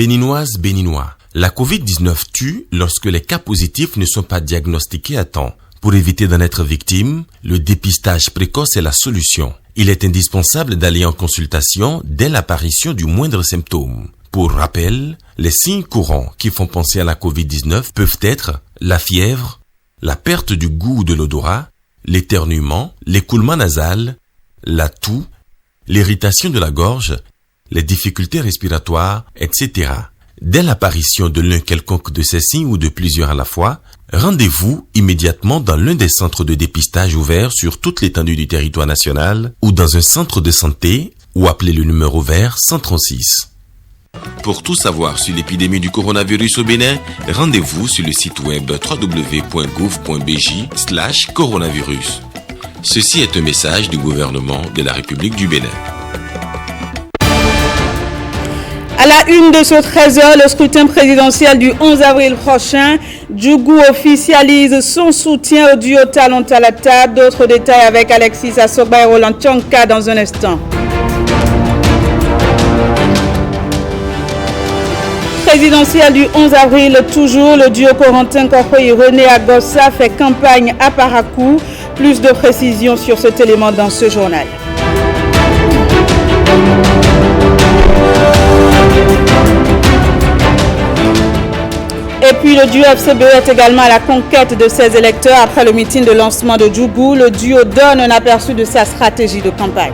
Béninoises, Béninois, la Covid-19 tue lorsque les cas positifs ne sont pas diagnostiqués à temps. Pour éviter d'en être victime, le dépistage précoce est la solution. Il est indispensable d'aller en consultation dès l'apparition du moindre symptôme. Pour rappel, les signes courants qui font penser à la Covid-19 peuvent être la fièvre, la perte du goût ou de l'odorat, l'éternuement, l'écoulement nasal, la toux, l'irritation de la gorge, les difficultés respiratoires, etc. Dès l'apparition de l'un quelconque de ces signes ou de plusieurs à la fois, rendez-vous immédiatement dans l'un des centres de dépistage ouverts sur toute l'étendue du territoire national ou dans un centre de santé ou appelez le numéro vert 136. Pour tout savoir sur l'épidémie du coronavirus au Bénin, rendez-vous sur le site web www.gouv.bj/coronavirus. Ceci est un message du gouvernement de la République du Bénin. À la une de ce 13h, le scrutin présidentiel du 11 avril prochain, Djougou officialise son soutien au duo Talon Talata. D'autres détails avec Alexis Assoba et Roland Tchonka dans un instant. Présidentiel du 11 avril, toujours, le duo Corentin Kokoy René Agossa fait campagne à Parakou. Plus de précisions sur cet élément dans ce journal. Et puis le duo FCBE est également à la conquête de ses électeurs après le meeting de lancement de Djougou. Le duo donne un aperçu de sa stratégie de campagne.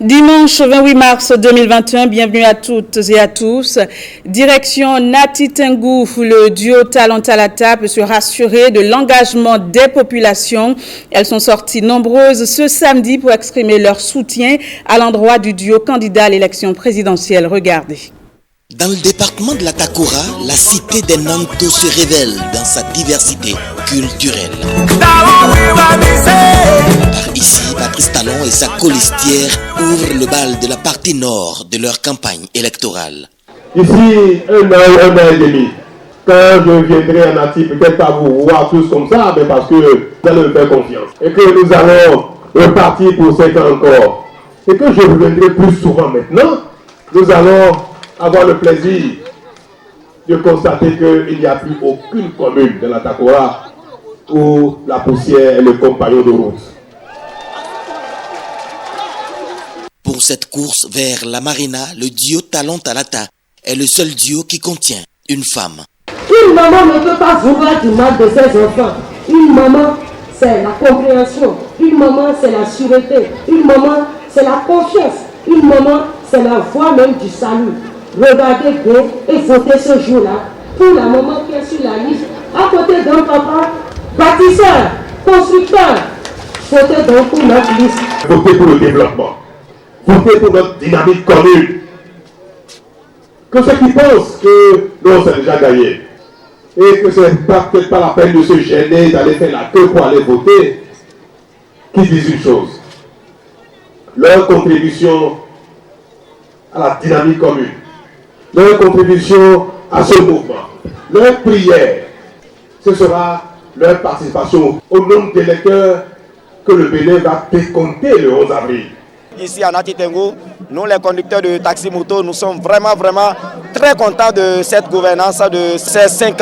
Dimanche 28 mars 2021, bienvenue à toutes et à tous. Direction Nati Tengou, le duo Talon Talata peut se rassurer de l'engagement des populations. Elles sont sorties nombreuses ce samedi pour exprimer leur soutien à l'endroit du duo candidat à l'élection présidentielle. Regardez. Dans le département de la Takora, la cité des Nanto se révèle dans sa diversité culturelle. Par ici, Patrice Talon et sa colistière ouvrent le bal de la partie nord de leur campagne électorale. Ici, un an et demi, quand je viendrai en Nati, peut-être pas vous voir tous comme ça, mais parce que vous allez me faire confiance. Et que nous allons repartir pour 5 ans encore. Et que je reviendrai plus souvent maintenant, nous allons avoir le plaisir de constater qu'il n'y a plus aucune commune de la Takora où la poussière est le compagnon de route. Pour cette course vers la marina, le duo Talon Talata est le seul duo qui contient une femme. Une maman ne peut pas vouloir du mal de ses enfants. Une maman, c'est la compréhension. Une maman, c'est la sûreté. Une maman, c'est la confiance. Une maman, c'est la voie même du salut. Regardez bien et votez ce jour-là pour la maman qui est sur la liste, à côté d'un papa, bâtisseur, constructeur. Votez donc pour notre liste. Votez pour le développement. Votez pour notre dynamique commune. Que ceux qui pensent que non, c'est déjà gagné et que ce n'est peut-être pas la peine de se gêner, d'aller faire la queue pour aller voter, qui disent une chose. Leur contribution à la dynamique commune, leur contribution à ce mouvement, leur prière, ce sera leur participation au nombre d'électeurs que le Bénin va décompter le 11 avril. Ici à Nati Tengou, nous les conducteurs de taxi moto, nous sommes vraiment très contents de cette gouvernance de ces 5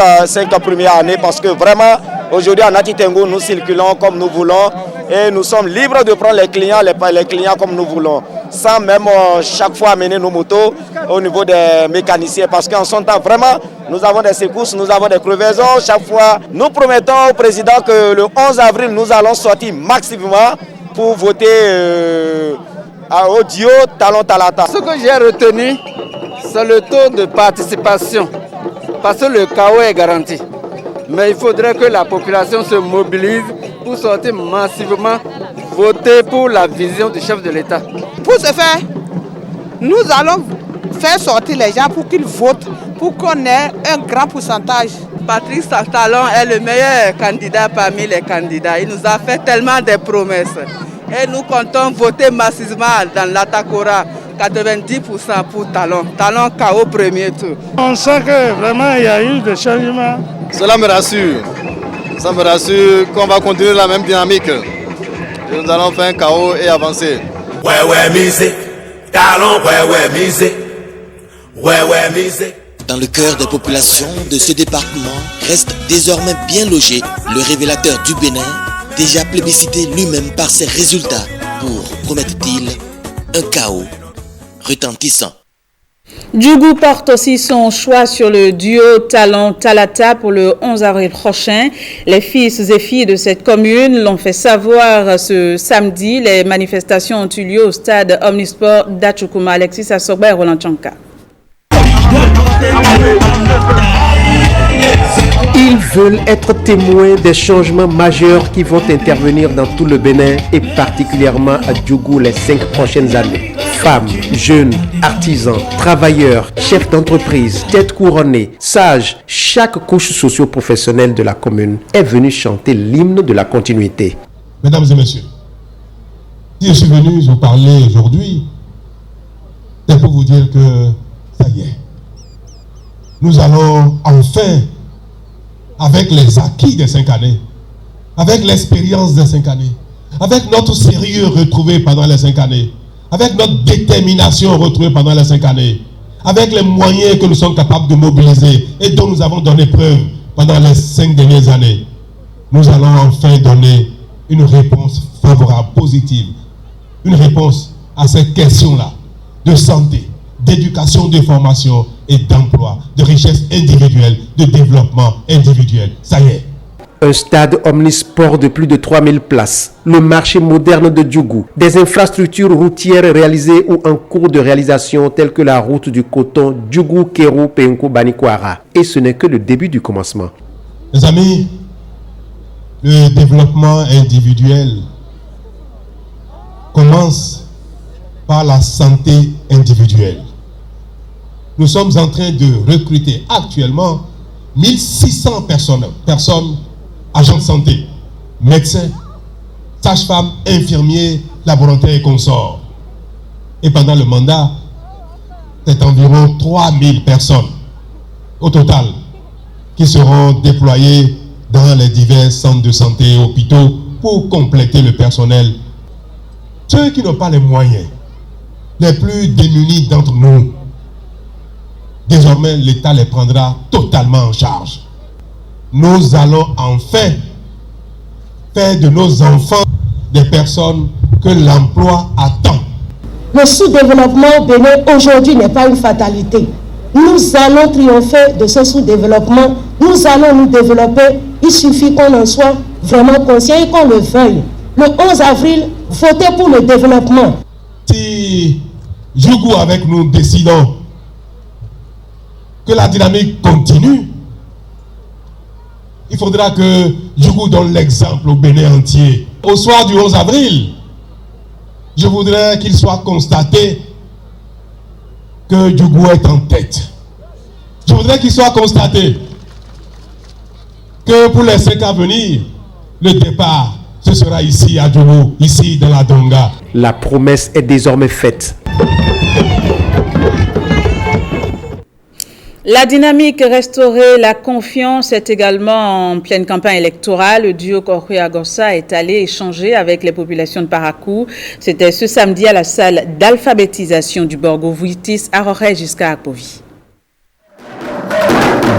premières années parce que vraiment aujourd'hui à Nati Tengou, nous circulons comme nous voulons et nous sommes libres de prendre les clients comme nous voulons, sans même chaque fois amener nos motos au niveau des mécaniciens parce qu'en son temps vraiment nous avons des secousses, nous avons des crevaisons chaque fois. Nous promettons au président que le 11 avril nous allons sortir massivement pour voter au duo Talon Talata. Ce que j'ai retenu, c'est le taux de participation, parce que le chaos est garanti. Mais il faudrait que la population se mobilise pour sortir massivement, voter pour la vision du chef de l'État. Pour ce faire, nous allons faire sortir les gens pour qu'ils votent, pour qu'on ait un grand pourcentage. Patrice Talon est le meilleur candidat parmi les candidats. Il nous a fait tellement de promesses. Et nous comptons voter massivement dans la Takora 90% pour Talon. Talon KO premier tour. On sent que vraiment il y a eu des changements. Cela me rassure. Ça me rassure qu'on va continuer la même dynamique. Et nous allons faire un KO et avancer. Ouais, musique. Talon, ouais, musique. Ouais, musique. Dans le cœur des populations de ce département reste désormais bien logé le révélateur du Bénin, déjà plébiscité lui-même par ses résultats pour, promettent-ils, un chaos retentissant. Djougou porte aussi son choix sur le duo Talon Talata pour le 11 avril prochain. Les fils et filles de cette commune l'ont fait savoir ce samedi. Les manifestations ont eu lieu au stade Omnisport d'Achoukouma. Alexis Asogba et Roland Tchanka. Ils veulent être témoins des changements majeurs qui vont intervenir dans tout le Bénin et particulièrement à Djougou les 5 prochaines années. Femmes, jeunes, artisans, travailleurs, chefs d'entreprise, têtes couronnées, sages, chaque couche socio-professionnelle de la commune est venue chanter l'hymne de la continuité. Mesdames et messieurs, si je suis venu vous parler aujourd'hui, c'est pour vous dire que ça y est. Nous allons enfin, avec les acquis des 5 années, avec l'expérience des 5 années, avec notre sérieux retrouvé pendant les 5 années, avec notre détermination retrouvée pendant les 5 années, avec les moyens que nous sommes capables de mobiliser et dont nous avons donné preuve pendant les 5 dernières années, nous allons enfin donner une réponse favorable, positive, une réponse à cette question-là de santé, d'éducation, de formation et d'emploi, de richesse individuelle, de développement individuel. Ça y est. Un stade omnisport de plus de 3000 places, le marché moderne de Djougou, des infrastructures routières réalisées ou en cours de réalisation telles que la route du coton Djougou-Kérou-Penko-Banikwara. Et ce n'est que le début du commencement. Les amis, le développement individuel commence par la santé individuelle. Nous sommes en train de recruter actuellement 1600 personnes, agents de santé, médecins, sages-femmes, infirmiers, laboratoires et consorts. Et pendant le mandat, c'est environ 3000 personnes au total qui seront déployées dans les divers centres de santé et hôpitaux pour compléter le personnel. Ceux qui n'ont pas les moyens, les plus démunis d'entre nous, désormais l'État les prendra totalement en charge. Nous allons enfin faire de nos enfants des personnes que l'emploi attend. Le sous-développement bénin aujourd'hui n'est pas une fatalité. Nous allons triompher de ce sous-développement. Nous allons nous développer. Il suffit qu'on en soit vraiment conscient et qu'on le veuille. Le 11 avril, votez pour le développement. Si Djougou avec nous décidons que la dynamique continue, il faudra que Djougou donne l'exemple au Bénin entier. Au soir du 11 avril, je voudrais qu'il soit constaté que Djougou est en tête. Je voudrais qu'il soit constaté que pour les 5 ans à venir, le départ, ce sera ici à Djougou, ici dans la Donga. La promesse est désormais faite. La dynamique restaurer la confiance est également en pleine campagne électorale. Le duo Korui-Agossa est allé échanger avec les populations de Parakou. C'était ce samedi à la salle d'alphabétisation du Borgo Vuitis à Roré jusqu'à Apovi.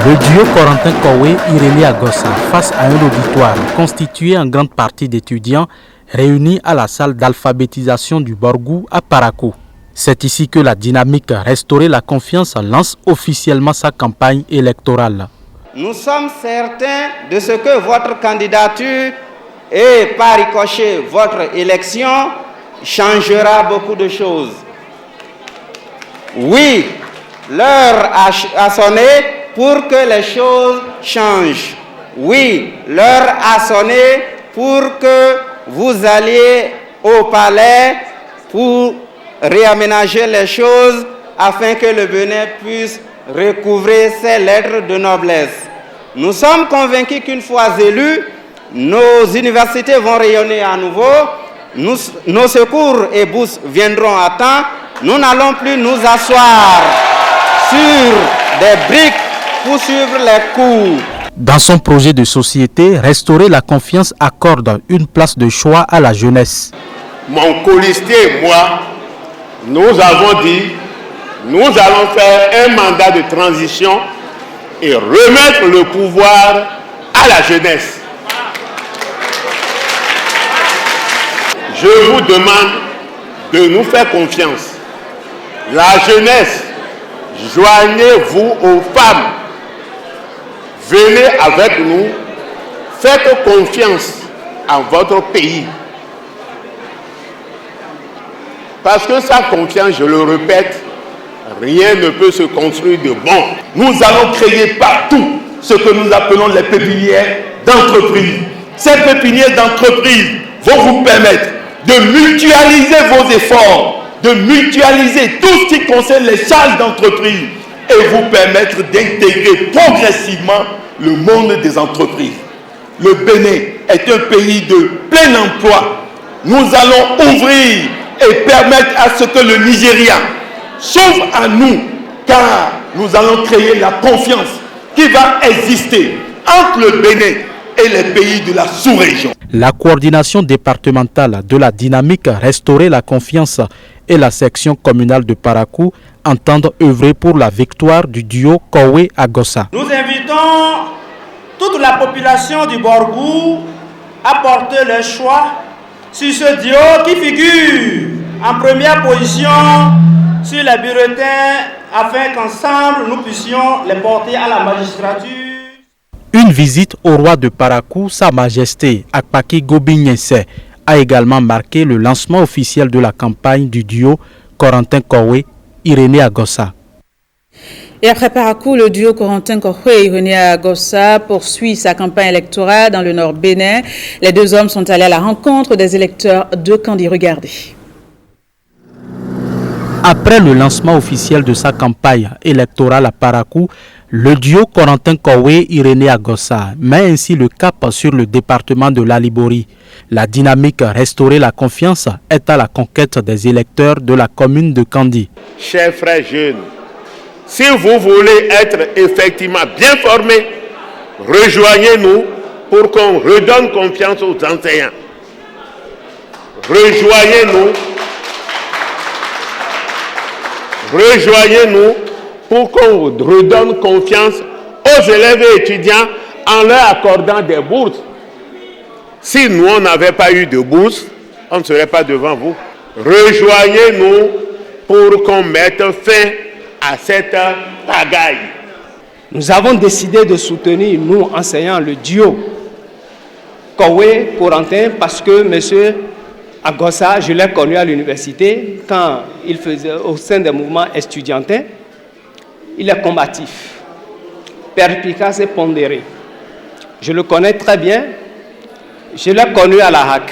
Le duo Corentin Kowe-Irélie Agossa face à un auditoire constitué en grande partie d'étudiants réunis à la salle d'alphabétisation du Borgo à Parakou. C'est ici que la dynamique Restaurer la confiance lance officiellement sa campagne électorale. Nous sommes certains de ce que votre candidature et par ricochet votre élection changera beaucoup de choses. Oui, l'heure a sonné pour que les choses changent. Oui, l'heure a sonné pour que vous alliez au palais pour réaménager les choses afin que le Bénin puisse recouvrer ses lettres de noblesse. Nous sommes convaincus qu'une fois élus, nos universités vont rayonner à nouveau nos secours et bourses viendront à temps. Nous n'allons plus nous asseoir sur des briques pour suivre les cours. Dans son projet de société, Restaurer la confiance accorde une place de choix à la jeunesse. Mon colistier et moi, nous avons dit, nous allons faire un mandat de transition et remettre le pouvoir à la jeunesse. Je vous demande de nous faire confiance. La jeunesse, joignez-vous aux femmes. Venez avec nous, faites confiance en votre pays. Parce que sans confiance, je le répète, rien ne peut se construire de bon. Nous allons créer partout ce que nous appelons les pépinières d'entreprise. Ces pépinières d'entreprise vont vous permettre de mutualiser vos efforts, de mutualiser tout ce qui concerne les charges d'entreprise et vous permettre d'intégrer progressivement le monde des entreprises. Le Bénin est un pays de plein emploi. Nous allons ouvrir et permettre à ce que le Nigeria s'ouvre à nous, car nous allons créer la confiance qui va exister entre le Bénin et les pays de la sous-région. La coordination départementale de la dynamique Restaurer la confiance et la section communale de Parakou entendent œuvrer pour la victoire du duo Kowe-Agossa. Nous invitons toute la population du Borgou à porter leur choix sur ce duo qui figure en première position sur les bulletins afin qu'ensemble nous puissions les porter à la magistrature. Une visite au roi de Parakou, Sa Majesté Akpaki Gobignyese, a également marqué le lancement officiel de la campagne du duo Corentin Kowe, Irénée Agossa. Et après Parakou, le duo Corentin Kowe et Irénée Agossa poursuit sa campagne électorale dans le nord Bénin. Les deux hommes sont allés à la rencontre des électeurs de Kandi. Regardez. Après le lancement officiel de sa campagne électorale à Parakou, le duo Corentin Kowe Irénée Agossa met ainsi le cap sur le département de l'Alibori. La dynamique Restaurer la confiance est à la conquête des électeurs de la commune de Kandi. Chers frères jeunes, si vous voulez être effectivement bien formés, rejoignez-nous pour qu'on redonne confiance aux enseignants. Rejoignez-nous pour qu'on redonne confiance aux élèves et étudiants en leur accordant des bourses. Si nous, on n'avait pas eu de bourse, on ne serait pas devant vous. Rejoignez-nous pour qu'on mette fin à cette pagaille. Nous avons décidé de soutenir, nous, enseignants, le duo Kowe-Corentin parce que M. Agossa, je l'ai connu à l'université quand il faisait au sein des mouvements estudiantins. Il est combatif, perspicace et pondéré. Je le connais très bien. Je l'ai connu à la HAC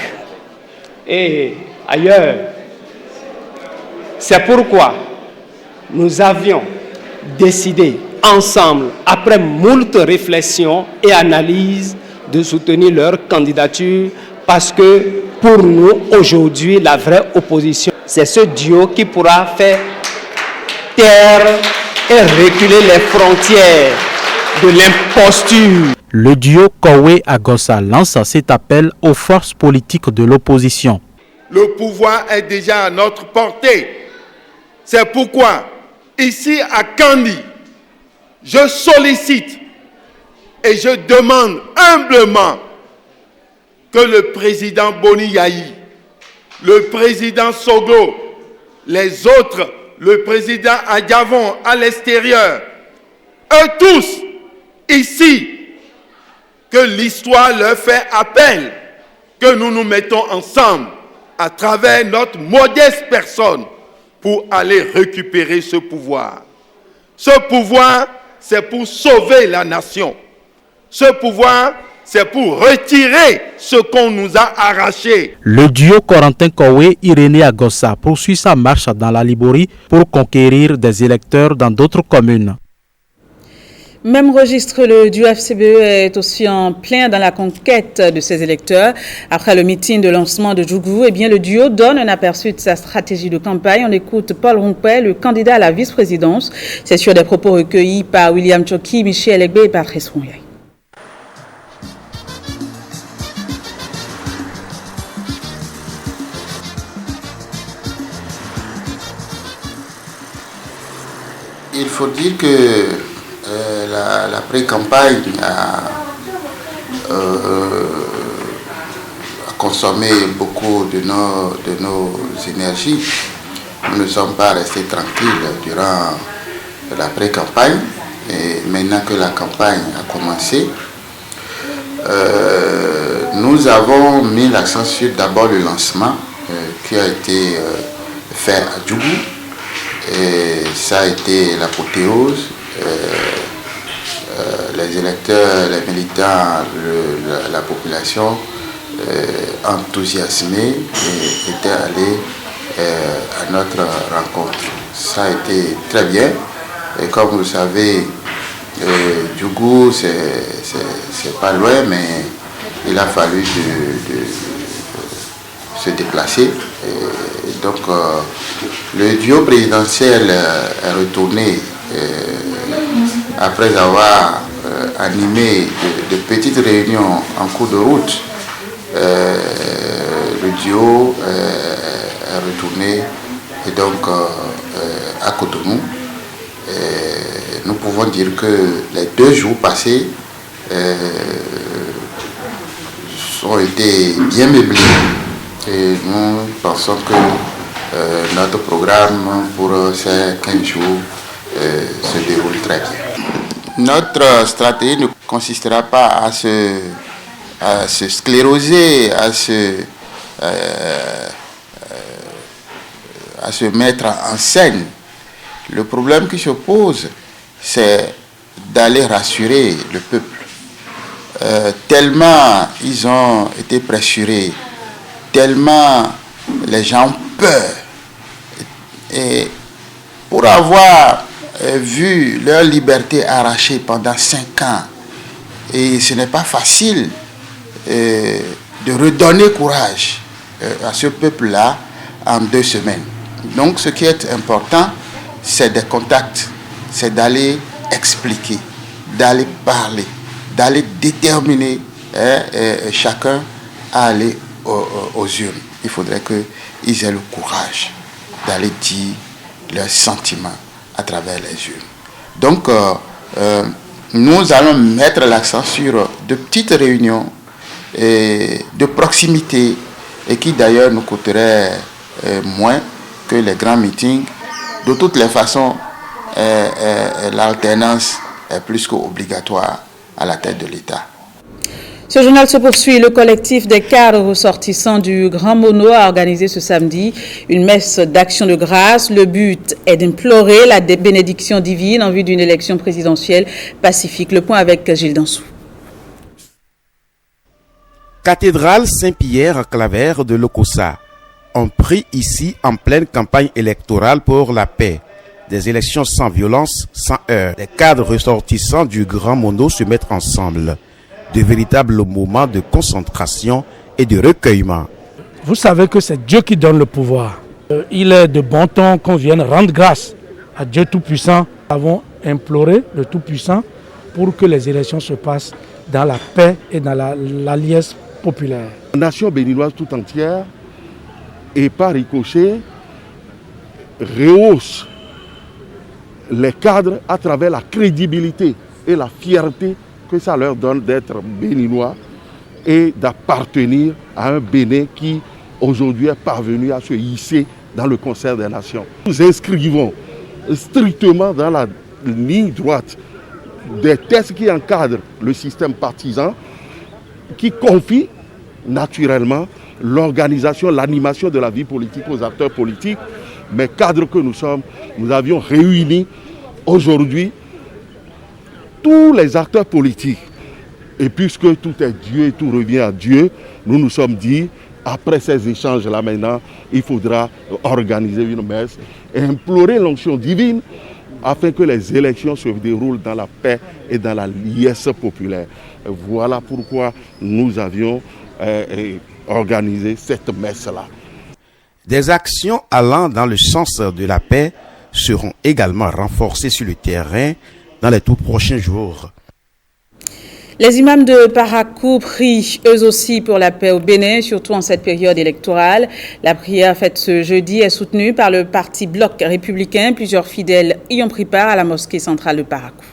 et ailleurs. C'est pourquoi nous avions décidé ensemble, après moult réflexions et analyses, de soutenir leur candidature parce que pour nous, aujourd'hui, la vraie opposition, c'est ce duo qui pourra faire taire et reculer les frontières de l'imposture. Le duo Kowe-Agossa lance cet appel aux forces politiques de l'opposition. Le pouvoir est déjà à notre portée. C'est pourquoi, ici à Kandi, je sollicite et je demande humblement que le président Boni Yayi, le président Sogo, les autres, le président Adjavon à l'extérieur, eux tous, ici, que l'histoire leur fait appel, que nous nous mettons ensemble à travers notre modeste personne pour aller récupérer ce pouvoir. Ce pouvoir, c'est pour sauver la nation. Ce pouvoir, c'est pour retirer ce qu'on nous a arraché. Le duo Corentin Kowe Irénée Agossa poursuit sa marche dans la Libori pour conquérir des électeurs dans d'autres communes. Même registre, le duo FCBE est aussi en plein dans la conquête de ses électeurs. Après le meeting de lancement de Djougou, le duo donne un aperçu de sa stratégie de campagne. On écoute Paul Rompé, le candidat à la vice-présidence. C'est sur des propos recueillis par William Choki, Michel Egbe et Patrice Rouillet. Il faut dire que la pré-campagne a consommé beaucoup de nos énergies. Nous ne sommes pas restés tranquilles durant la pré-campagne. Et maintenant que la campagne a commencé, nous avons mis l'accent sur d'abord le lancement qui a été fait à Djougou. Et ça a été l'apothéose. Les électeurs, les militants, la population enthousiasmés et étaient allés à notre rencontre. Ça a été très bien. Et comme vous le savez, Djougou, c'est pas loin, mais il a fallu se déplacer. Et donc, le duo présidentiel est retourné après avoir animé de petites réunions en cours de route. Le duo est retourné et donc à Cotonou. Nous pouvons dire que les 2 jours passés ont été bien meublés et nous pensons que notre programme pour ces 15 jours se déroule très bien. Notre stratégie ne consistera pas à se scléroser, à se mettre en scène. Le problème qui se pose, c'est d'aller rassurer le peuple. Tellement ils ont été pressurés, tellement les gens ont peur. Et pour avoir vu leur liberté arrachée pendant 5 ans, et ce n'est pas facile de redonner courage à ce peuple-là en 2 semaines. Donc ce qui est important, c'est des contacts, c'est d'aller expliquer, d'aller parler, d'aller déterminer chacun à aller aux urnes. Il faudrait qu'ils aient le courage d'aller dire leurs sentiments à travers les urnes. Donc, nous allons mettre l'accent sur de petites réunions de proximité et qui d'ailleurs nous coûteraient moins que les grands meetings. De toutes les façons, l'alternance est plus qu'obligatoire à la tête de l'État. Ce journal se poursuit. Le collectif des cadres ressortissants du Grand Mono a organisé ce samedi une messe d'action de grâce. Le but est d'implorer la bénédiction divine en vue d'une élection présidentielle pacifique. Le point avec Gilles Dansou. Cathédrale Saint-Pierre à Claver de Lokossa. On prie ici en pleine campagne électorale pour la paix. Des élections sans violence, sans heurts. Les cadres ressortissants du Grand Mono se mettent ensemble. De véritables moments de concentration et de recueillement. Vous savez que c'est Dieu qui donne le pouvoir. Il est de bon ton qu'on vienne rendre grâce à Dieu Tout-Puissant. Nous avons imploré le Tout-Puissant pour que les élections se passent dans la paix et dans la liesse populaire. La nation béninoise tout entière, et par ricochet, rehausse les cadres à travers la crédibilité et la fierté que ça leur donne d'être béninois et d'appartenir à un Bénin qui aujourd'hui est parvenu à se hisser dans le concert des nations. Nous inscrivons strictement dans la ligne droite des textes qui encadrent le système partisan, qui confient naturellement l'organisation, l'animation de la vie politique aux acteurs politiques, mais cadres que nous sommes, nous avions réuni aujourd'hui tous les acteurs politiques. Et puisque tout est Dieu et tout revient à Dieu, nous nous sommes dit, après ces échanges-là maintenant, il faudra organiser une messe et implorer l'onction divine afin que les élections se déroulent dans la paix et dans la liesse populaire. Voilà pourquoi nous avions organisé cette messe-là. Des actions allant dans le sens de la paix seront également renforcées sur le terrain dans les tout prochains jours. Les imams de Parakou prient eux aussi pour la paix au Bénin, surtout en cette période électorale. La prière faite ce jeudi est soutenue par le parti Bloc républicain. Plusieurs fidèles y ont pris part à la mosquée centrale de Parakou.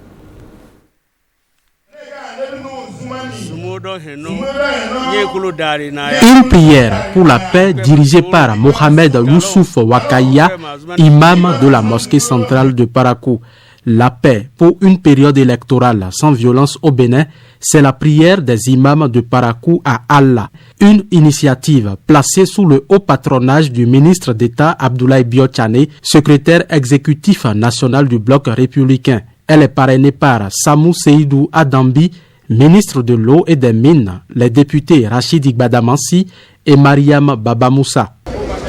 Une prière pour la paix dirigée par Mohamed Youssouf Wakaya, imam de la mosquée centrale de Parakou. La paix pour une période électorale sans violence au Bénin, c'est la prière des imams de Parakou à Allah. Une initiative placée sous le haut patronage du ministre d'État Abdoulaye Biotchane, secrétaire exécutif national du Bloc républicain. Elle est parrainée par Samou Seydou Adambi, ministre de l'eau et des mines, les députés Rachid Igbadamansi et Mariam Babamoussa.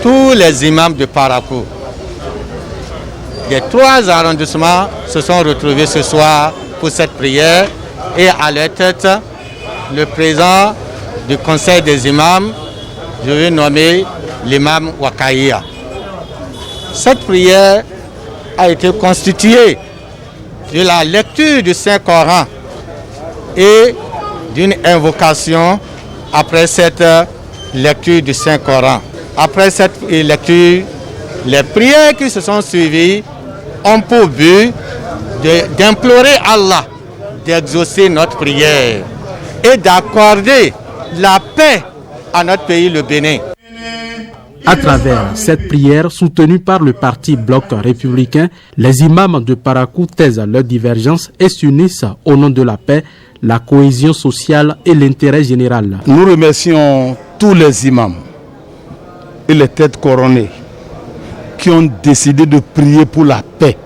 Tous les imams de Parakou des 3 arrondissements se sont retrouvés ce soir pour cette prière et à leur tête, le président du conseil des imams, je vais nommer l'imam Wakaya. Cette prière a été constituée de la lecture du Saint-Coran et d'une invocation après cette lecture du Saint-Coran. Après cette lecture, les prières qui se sont suivies ont pour but d'implorer Allah d'exaucer notre prière et d'accorder la paix à notre pays, le Bénin. À travers cette prière soutenue par le parti Bloc républicain, les imams de Parakou taisent leurs divergences et s'unissent au nom de la paix, la cohésion sociale et l'intérêt général. Nous remercions tous les imams et les têtes couronnées qui ont décidé de prier pour la paix,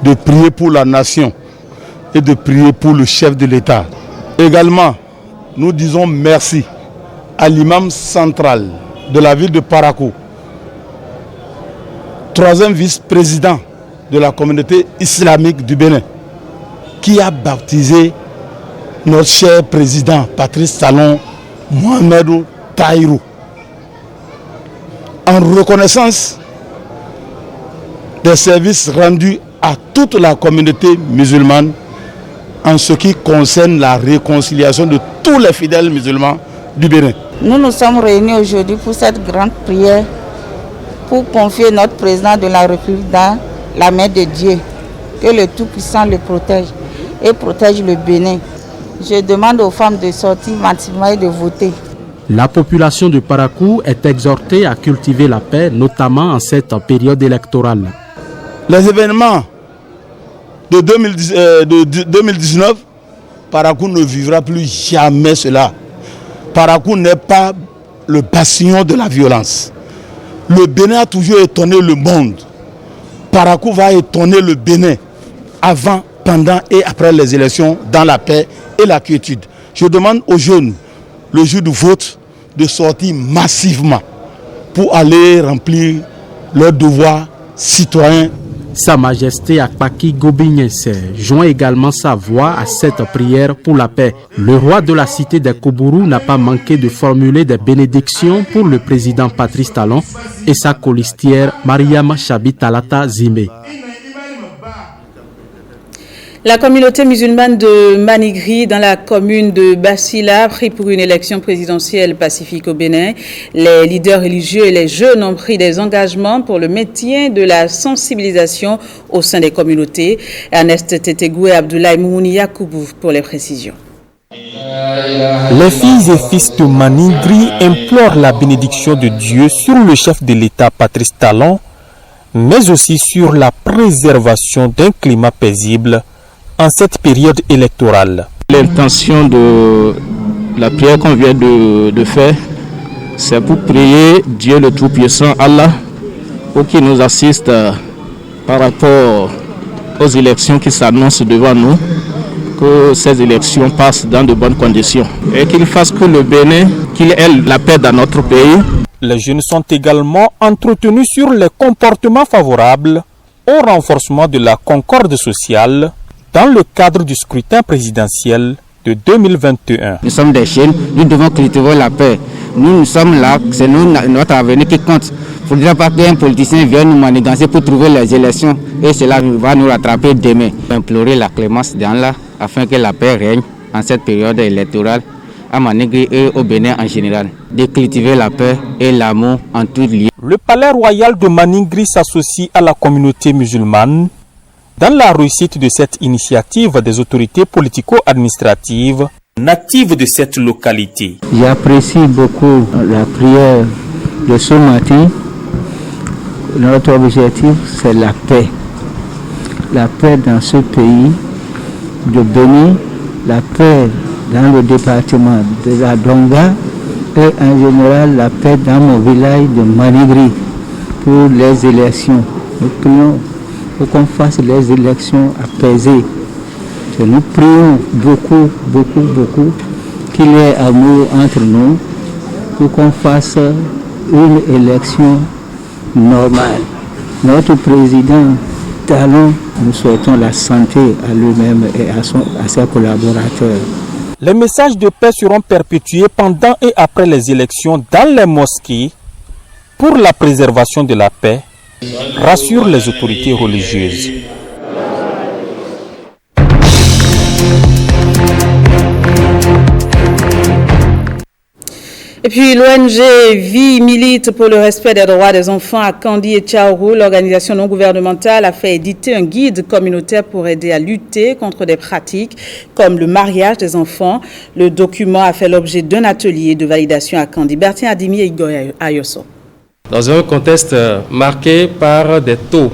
de prier pour la nation et de prier pour le chef de l'État. Également, nous disons merci à l'imam central de la ville de Parakou, 3e vice-président de la communauté islamique du Bénin, qui a baptisé notre cher président Patrice Talon Mohamedou Taïrou. En reconnaissance des services rendus à toute la communauté musulmane en ce qui concerne la réconciliation de tous les fidèles musulmans du Bénin. Nous nous sommes réunis aujourd'hui pour cette grande prière pour confier notre président de la République dans la main de Dieu. Que le Tout-Puissant le protège et protège le Bénin. Je demande aux femmes de sortir massivement et de voter. La population de Parakou est exhortée à cultiver la paix, notamment en cette période électorale. Les événements de 2019, Parakou ne vivra plus jamais cela. Parakou n'est pas le bastion de la violence. Le Bénin a toujours étonné le monde. Parakou va étonner le Bénin avant, pendant et après les élections dans la paix et la quiétude. Je demande aux jeunes, le jour du vote, de sortir massivement pour aller remplir leurs devoirs citoyens. Sa Majesté Akpaki Gobignense joint également sa voix à cette prière pour la paix. Le roi de la cité des Koubourou n'a pas manqué de formuler des bénédictions pour le président Patrice Talon et sa colistière Mariam Chabi-Talata Zimé. La communauté musulmane de Manigri dans la commune de Bassila prie pour une élection présidentielle pacifique au Bénin. Les leaders religieux et les jeunes ont pris des engagements pour le maintien de la sensibilisation au sein des communautés. Ernest Tetegou et Abdoulaye Moumouni Yakoubou pour les précisions. Les filles et fils de Manigri implorent la bénédiction de Dieu sur le chef de l'État Patrice Talon, mais aussi sur la préservation d'un climat paisible en cette période électorale. L'intention de la prière qu'on vient de faire, c'est pour prier Dieu le Tout-Puissant, Allah, pour qu'il nous assiste par rapport aux élections qui s'annoncent devant nous, que ces élections passent dans de bonnes conditions et qu'il fasse que le Bénin, qu'il ait la paix dans notre pays. Les jeunes sont également entretenus sur les comportements favorables au renforcement de la concorde sociale dans le cadre du scrutin présidentiel de 2021. Nous sommes des jeunes, nous devons cultiver la paix. Nous sommes là, c'est notre avenir qui compte. Il ne faudra pas qu'un politicien vienne nous manigancer pour trouver les élections et cela va nous rattraper demain. Implorer la clémence d'Allah afin que la paix règne en cette période électorale à Maningri et au Bénin en général. De cultiver la paix et l'amour en tout lieu. Le palais royal de Maningri s'associe à la communauté musulmane dans la réussite de cette initiative des autorités politico-administratives natives de cette localité. J'apprécie beaucoup la prière de ce matin. Notre objectif, c'est la paix. La paix dans ce pays de Bénin, la paix dans le département de la Donga et en général la paix dans mon village de Maningri pour les élections. Nous prions pour qu'on fasse les élections apaisées. Que nous prions beaucoup qu'il y ait amour entre nous pour qu'on fasse une élection normale. Notre président Talon, nous souhaitons la santé à lui-même et à ses collaborateurs. Les messages de paix seront perpétués pendant et après les élections dans les mosquées pour la préservation de la paix, rassurent les autorités religieuses. Et puis l'ONG Vie milite pour le respect des droits des enfants à Kandi et Tchaourou. L'organisation non gouvernementale a fait éditer un guide communautaire pour aider à lutter contre des pratiques comme le mariage des enfants. Le document a fait l'objet d'un atelier de validation à Kandi. Bertien Adimi et Igor Ayoso. Dans un contexte marqué par des taux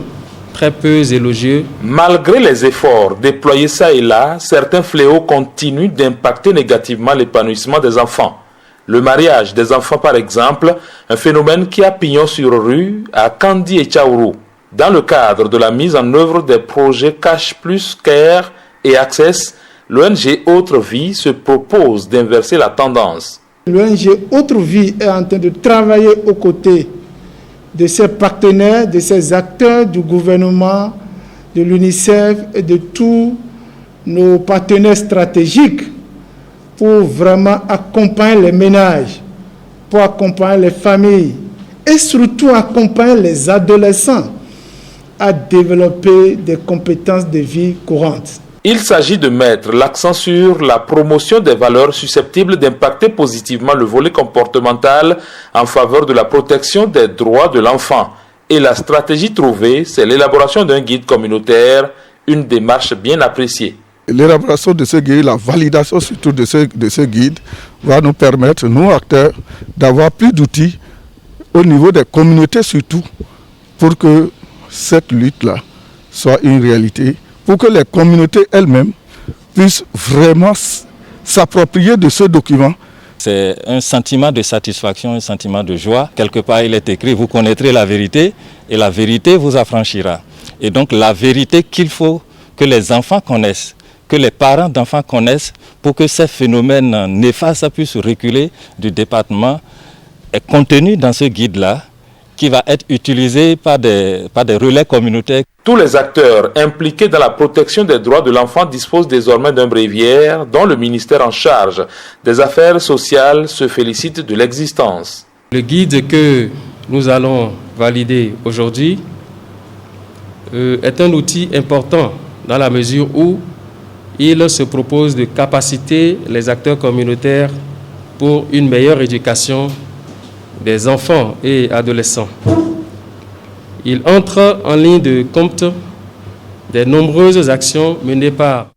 très peu élogieux. Malgré les efforts déployés ça et là, certains fléaux continuent d'impacter négativement l'épanouissement des enfants. Le mariage des enfants, par exemple, un phénomène qui a pignon sur rue à Kandi et Tchaourou. Dans le cadre de la mise en œuvre des projets Cash Plus, Care et Access, l'ONG Autre Vie se propose d'inverser la tendance. L'ONG Autre Vie est en train de travailler aux côtés de ses partenaires, de ses acteurs du gouvernement, de l'UNICEF et de tous nos partenaires stratégiques pour vraiment accompagner les ménages, pour accompagner les familles et surtout accompagner les adolescents à développer des compétences de vie courantes. Il s'agit de mettre l'accent sur la promotion des valeurs susceptibles d'impacter positivement le volet comportemental en faveur de la protection des droits de l'enfant. Et la stratégie trouvée, c'est l'élaboration d'un guide communautaire, une démarche bien appréciée. L'élaboration de ce guide, la validation surtout de ce guide va nous permettre, nous acteurs, d'avoir plus d'outils au niveau des communautés surtout pour que cette lutte-là soit une réalité, pour que les communautés elles-mêmes puissent vraiment s'approprier de ce document. C'est un sentiment de satisfaction, un sentiment de joie. Quelque part, il est écrit, vous connaîtrez la vérité et la vérité vous affranchira. Et donc la vérité qu'il faut que les enfants connaissent, que les parents d'enfants connaissent pour que ces phénomènes néfastes puissent reculer du département est contenu dans ce guide-là qui va être utilisé par des relais communautaires. Tous les acteurs impliqués dans la protection des droits de l'enfant disposent désormais d'un bréviaire dont le ministère en charge des affaires sociales se félicite de l'existence. Le guide que nous allons valider aujourd'hui est un outil important dans la mesure où il se propose de capaciter les acteurs communautaires pour une meilleure éducation des enfants et adolescents. Il entre en ligne de compte des nombreuses actions menées par